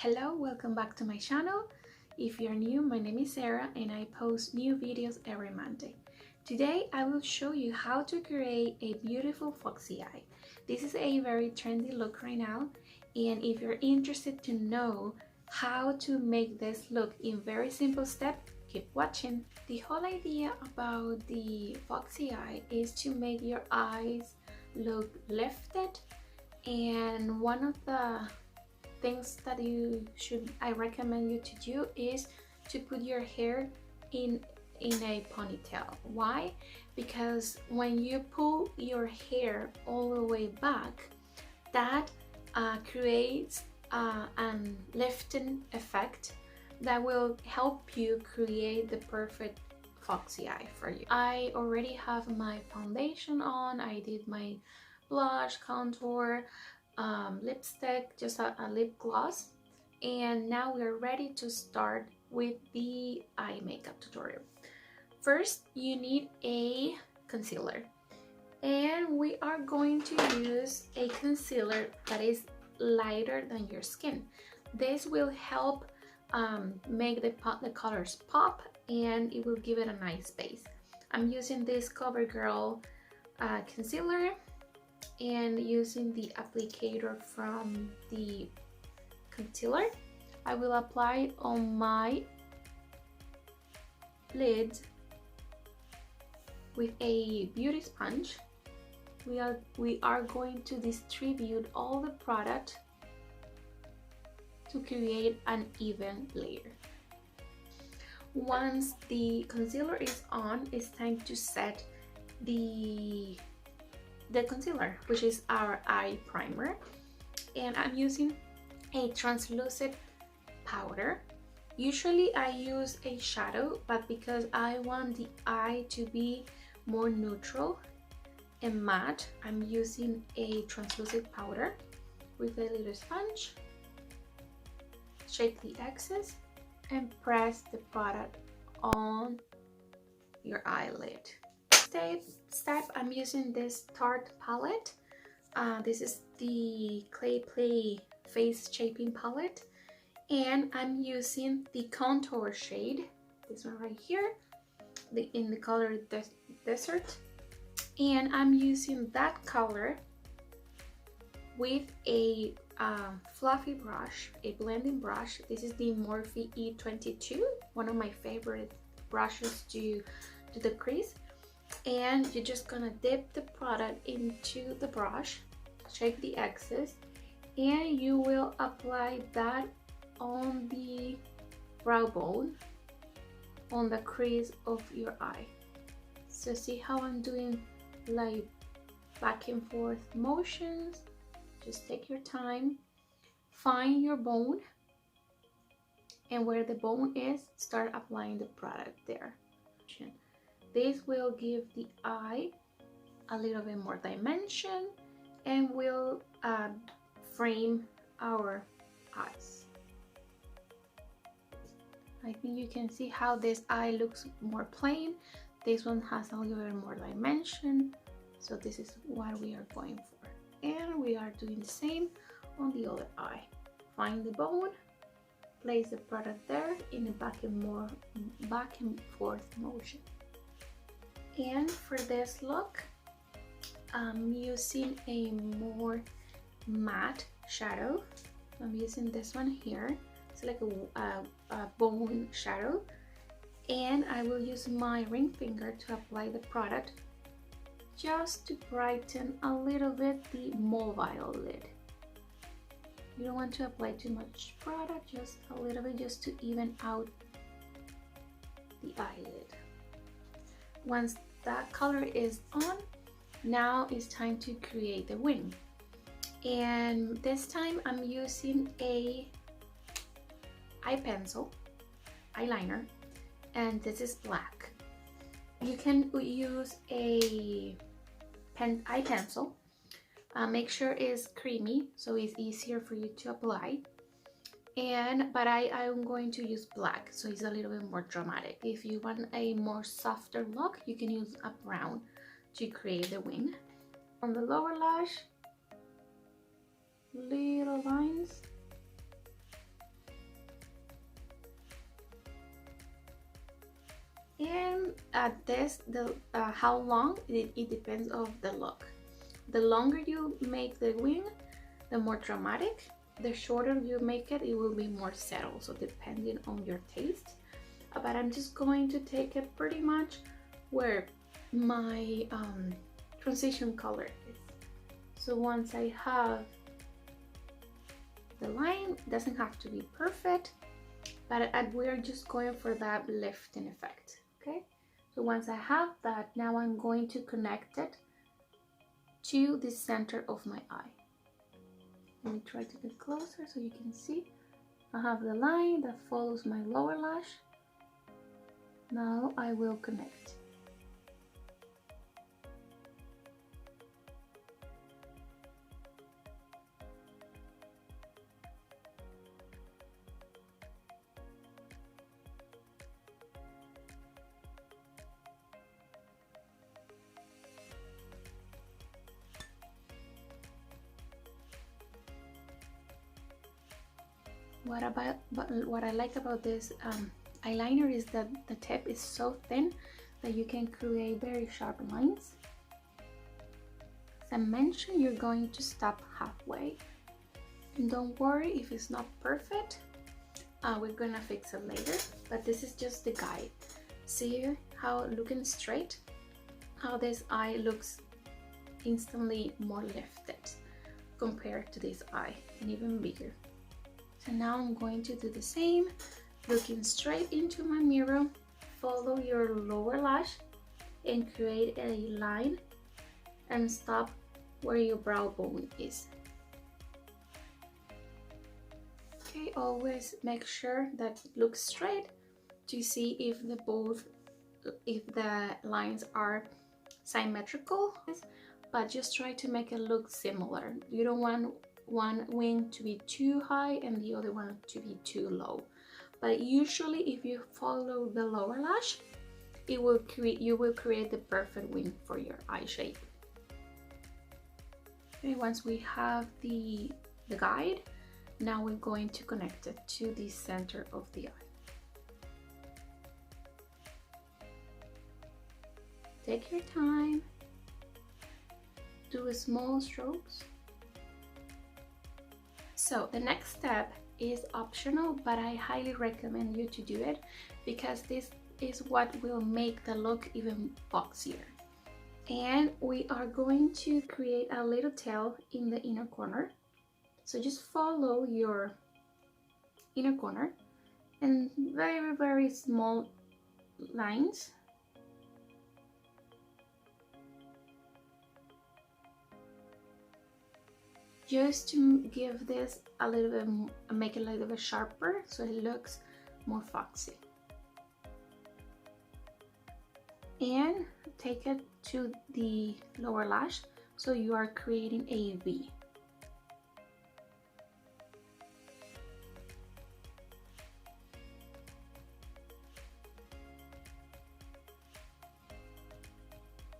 Hello, welcome back to my channel. If you're new, my name is Sarah and I post new videos every Monday. Today I will show you how to create a beautiful foxy eye. This is a very trendy look right now, and if you're interested to know how to make this look in very simple steps, keep watching. The whole idea about the foxy eye is to make your eyes look lifted, and one of the things that I recommend you to do is to put your hair in a ponytail. Why? Because when you pull your hair all the way back, that creates an lifting effect that will help you create the perfect foxy eye for you. I already have my foundation on. I did my blush, contour, lipstick, just a lip gloss, and now we're ready to start with the eye makeup tutorial. First, you need a concealer, and we are going to use a concealer that is lighter than your skin. This will help make the colors pop, and it will give it a nice base. I'm using this Covergirl concealer and using the applicator from the concealer. I will apply on my lid with a beauty sponge. We are going to distribute all the product to create an even layer. Once the concealer is on, it's time to set the concealer, which is our eye primer, and I'm using a translucent powder. Usually I use a shadow, but because I want the eye to be more neutral and matte, I'm using a translucent powder with a little sponge. Shake the excess and press the product on your eyelid. Step, I'm using this Tarte palette. This is the Clay Play face shaping palette, and I'm using the contour shade, this one right here, in the color Desert, and I'm using that color with a fluffy brush, a blending brush. This is the Morphe E22, one of my favorite brushes to do the crease. And you're just gonna dip the product into the brush, shake the excess, and you will apply that on the brow bone, on the crease of your eye. So see how I'm doing like back and forth motions? Just take your time, find your bone, and where the bone is, start applying the product there. This will give the eye a little bit more dimension and will frame our eyes. I think you can see how this eye looks more plain. This one has a little bit more dimension. So this is what we are going for. And we are doing the same on the other eye. Find the bone, place the product there in a back and forth motion. And for this look, I'm using a more matte shadow. I'm using this one here. It's like a bone shadow. And I will use my ring finger to apply the product just to brighten a little bit the mobile lid. You don't want to apply too much product, just a little bit, just to even out the eyelid. Once that color is on, now it's time to create the wing. And this time I'm using a eye pencil, eyeliner, and this is black. You can use a eye pencil. Make sure it's creamy so it's easier for you to apply. But I'm going to use black, so it's a little bit more dramatic. If you want a more softer look, you can use a brown to create the wing. On the lower lash, little lines, And at this, how long, it depends of the look. The longer you make the wing, the more dramatic. The shorter you make it, it will be more settled, so depending on your taste. But I'm just going to take it pretty much where my transition color is. So once I have the line, it doesn't have to be perfect, but we're just going for that lifting effect. Okay, so once I have that, now I'm going to connect it to the center of my eye. Let me try to get closer so you can see. I have the line that follows my lower lash. Now I will connect. What I like about this eyeliner is that the tip is so thin that you can create very sharp lines. As I mentioned, you're going to stop halfway. And don't worry if it's not perfect. We're gonna fix it later, but this is just the guide. See how looking straight, how this eye looks instantly more lifted compared to this eye, and even bigger. So now I'm going to do the same, looking straight into my mirror. Follow your lower lash and create a line and stop where your brow bone is. Okay, always make sure that it looks straight to see if the lines are symmetrical, but just try to make it look similar. You don't want one wing to be too high and the other one to be too low. But usually if you follow the lower lash, you will create the perfect wing for your eye shape. Okay, once we have the guide, now we're going to connect it to the center of the eye. Take your time, do small strokes. So the next step is optional, but I highly recommend you to do it because this is what will make the look even boxier. And we are going to create a little tail in the inner corner. So just follow your inner corner and very, very small lines. Just to give this a little bit, make it a little bit sharper so it looks more foxy. And take it to the lower lash so you are creating a V.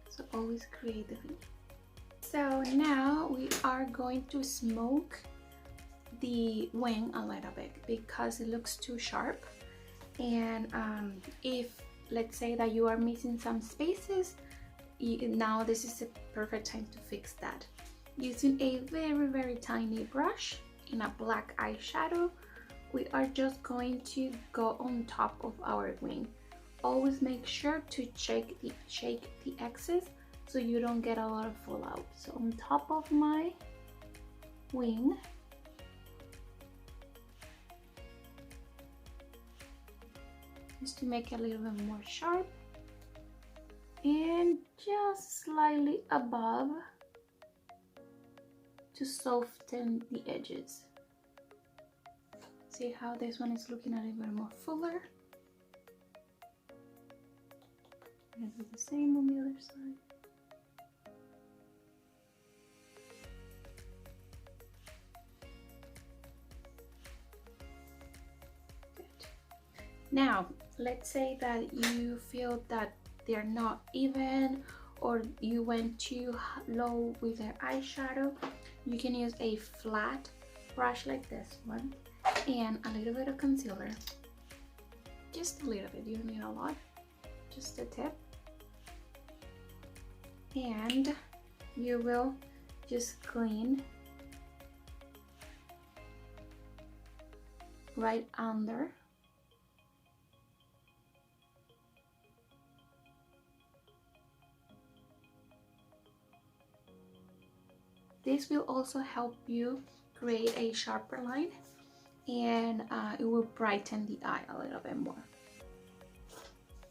So always create the V. So now we are going to smoke the wing a little bit because it looks too sharp. And if let's say that you are missing some spaces, now this is the perfect time to fix that. Using a very, very tiny brush in a black eyeshadow, we are just going to go on top of our wing. Always make sure to shake the excess so you don't get a lot of fallout. So on top of my wing, just to make it a little bit more sharp, and just slightly above to soften the edges. See how this one is looking a little bit more fuller. I'm gonna do the same on the other side. Now, let's say that you feel that they're not even, or you went too low with the eyeshadow. You can use a flat brush like this one and a little bit of concealer. Just a little bit, you don't need a lot. just the tip, and you will just clean right under. This will also help you create a sharper line, and it will brighten the eye a little bit more.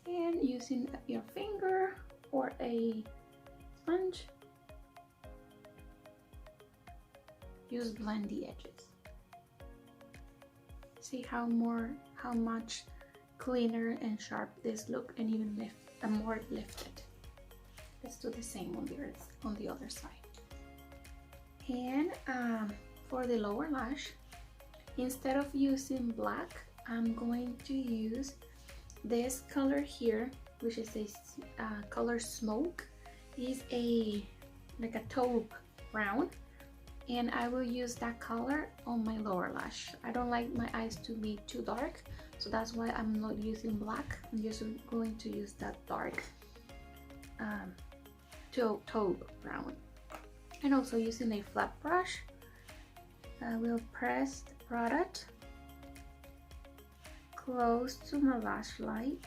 And using your finger or a sponge, just blend the edges. See how much cleaner and sharp this look, and even more lifted. Let's do the same on the other side. And for the lower lash, instead of using black, I'm going to use this color here, which is a color Smoke. It's like a taupe brown, and I will use that color on my lower lash. I don't like my eyes to be too dark, so that's why I'm not using black. I'm just going to use that dark taupe brown. And also using a flat brush, I will press the product close to my lash line.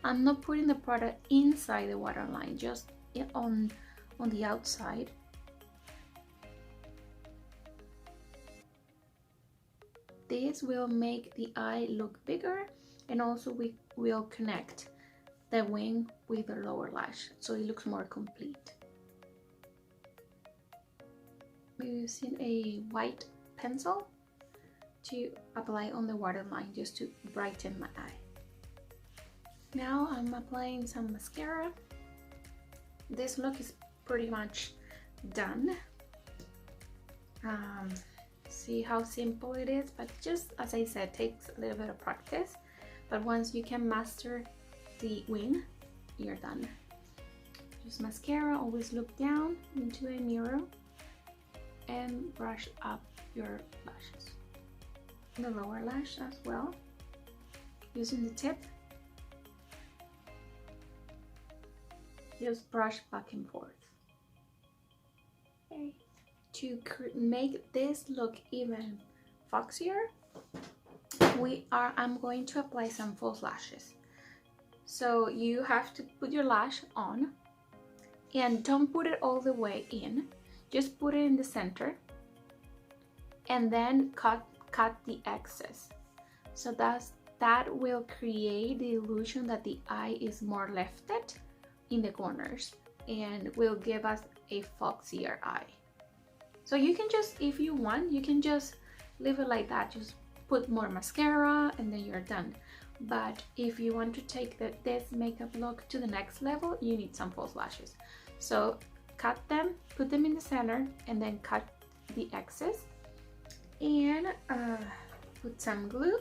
I'm not putting the product inside the waterline, just on the outside. This will make the eye look bigger, and also we will connect the wing with the lower lash, so it looks more complete. I'm using a white pencil to apply on the waterline just to brighten my eye. Now I'm applying some mascara. This look is pretty much done. See how simple it is, but just as I said, takes a little bit of practice. But once you can master the wing, you're done. Use mascara, always look down into a mirror and brush up your lashes. The lower lash as well, using the tip, just brush back and forth. Okay. To make this look even foxier, I'm going to apply some false lashes. So you have to put your lash on, and don't put it all the way in, just put it in the center, and then cut the excess. So that will create the illusion that the eye is more lifted in the corners, and will give us a foxier eye. So you can just, if you want, you can just leave it like that, just put more mascara and then you're done. But if you want to take this makeup look to the next level, you need some false lashes. So cut them, put them in the center, and then cut the excess, and put some glue.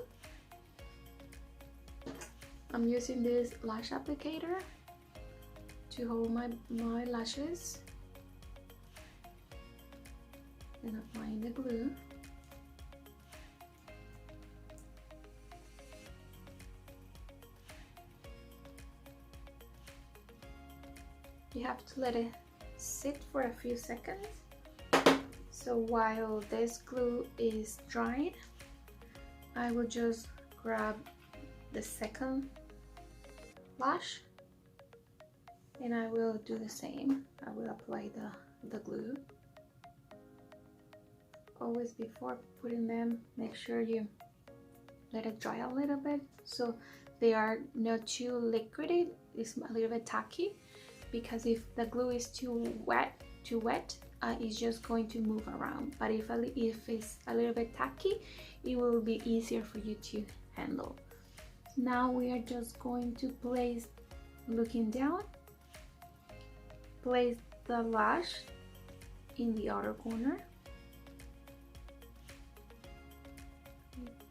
I'm using this lash applicator to hold my lashes, and applying the glue. You have to let it sit for a few seconds. So while this glue is dried, I will just grab the second lash, and I will do the same. I will apply the glue. Always before putting them, make sure you let it dry a little bit so they are not too liquidy. It's a little bit tacky, because if the glue is too wet, it's just going to move around. But if it's a little bit tacky, it will be easier for you to handle. Now we are just going to place, looking down, place the lash in the outer corner.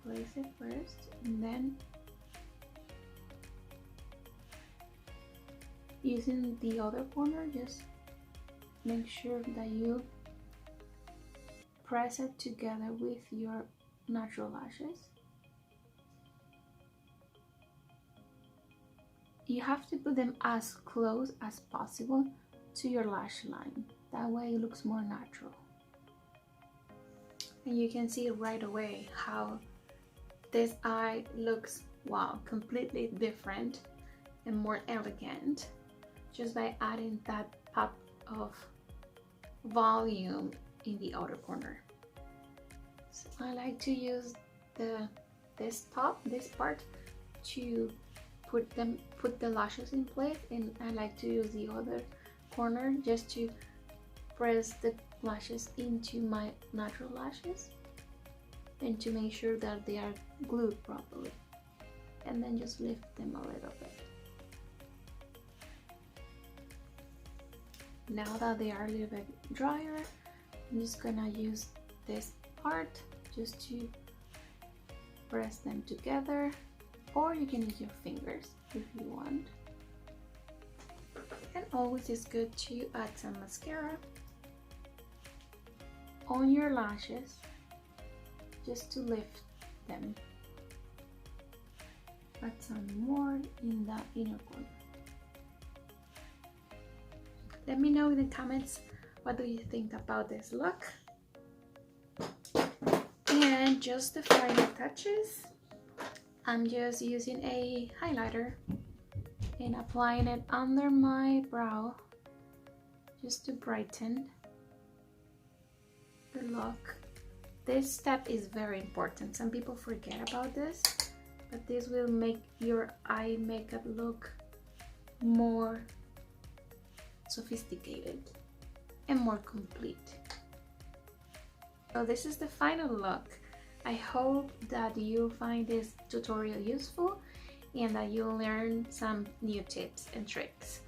Place it first, and then using the other corner, just make sure that you press it together with your natural lashes. you have to put them as close as possible to your lash line. That way it looks more natural. And you can see right away how this eye looks, wow, completely different and more elegant just by adding that pop of volume in the outer corner. So I like to use this part to put the lashes in place, and I like to use the other corner just to press the lashes into my natural lashes and to make sure that they are glued properly, and then just lift them a little bit. Now that they are a little bit drier, I'm just gonna use this part just to press them together, or you can use your fingers if you want. And always it's good to add some mascara on your lashes just to lift them. Add some more in the inner corner. Let me know in the comments what do you think about this look. And just the final touches, I'm just using a highlighter and applying it under my brow just to brighten the look. This step is very important. Some people forget about this, but this will make your eye makeup look more sophisticated and more complete. So this is the final look. I hope that you find this tutorial useful and that you'll learn some new tips and tricks.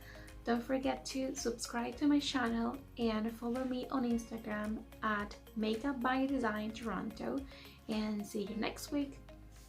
Don't forget to subscribe to my channel and follow me on Instagram at Makeup by Design Toronto, and see you next week.